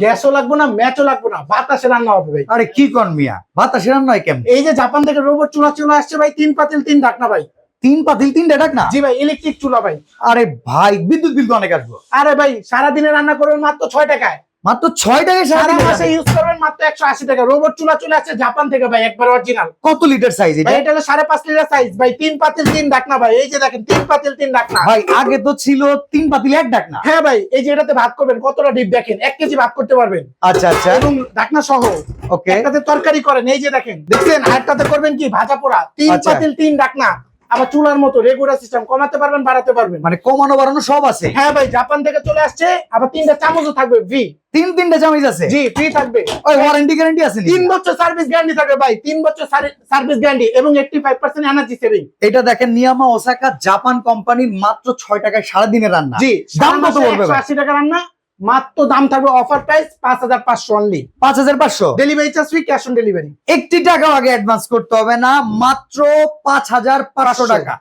গ্যাসও লাগবে না, ম্যাচও লাগবে না, বাতাসে রান্না হবে ভাই। আরে কি কোন মিয়া, বাতাসে রান্না হয় কেমন? এই যে জাপান থেকে রোবট চুলা চলে আসছে ভাই, 3 পাতিল 3 ঢাকনা ভাই। 3 পাতিল 3 ডাক না? জি ভাই, ইলেকট্রিক চুলা ভাই। আরে ভাই বিদ্যুৎ বিল তো অনেক আসবে। আরে ভাই সারাদিনে রান্না করবেন মাত্র 6 টাকায়, মাত্র 6 টাকায় সারা সারা মাসে ইউজ করবেন মাত্র 180 টাকা। রোবট চুলা চলে আসছে জাপান থেকে ভাই, একবার অরিজিনাল। কত লিটার সাইজ এটা? ভাই এটা হলো 5.5 লিটার সাইজ ভাই, 3 পাতিল 3 ঢাকনা ভাই। এই যে দেখেন 3 পাতিল 3 ঢাকনা ভাই আগে তো ছিল 3 পাতিল 1 ডাক না। হ্যাঁ ভাই, এই যে এটাতে ভাত করবেন, কতটা ডিপ দেখেন, 1 কেজি ভাত করতে পারবেন। আচ্ছা আচ্ছা, এবং ঢাকনা সহ। ওকে। একটাতে তরকারি করেন, এই যে দেখেন, দেখছেন? আরেকটাতে করবেন কি ভাজা পোড়া। 3 আচ্ছা। পাতিল 3 ঢাকনা, আবার চুলার মতো রেগুলার সিস্টেম, কমাতে পারবেন বাড়াতে পারবেন। মানে কমানো বাড়ানো সব আছে? হ্যাঁ ভাই, জাপান থেকে চলে আসছে। আবার 3টা চামচও থাকবে ফ্রি। 3টা চামচ আছে? জি, ফ্রি থাকবে। ওই ওয়ারেন্টি গ্যারান্টি আছে নি? 3 বছর সার্ভিস গ্যারান্টি থাকবে ভাই, 3 বছর সার্ভিস গ্যারান্টি এবং 85% এনার্জি সেভিং। এটা দেখেন নিয়ামা ওসাকা জাপান কোম্পানির মাত্র 6 টাকায় সারাদিনের রান্না। জি, দাম কত পড়বে ভাই? 180 টাকা রান্না, মাত্র দাম থাকবে offer price 5500 only. 5500? Delivery charge free, cash on delivery. 1 টাকাও আগে অ্যাডভান্স করতে হবে না, মাত্র 5500 টাকা।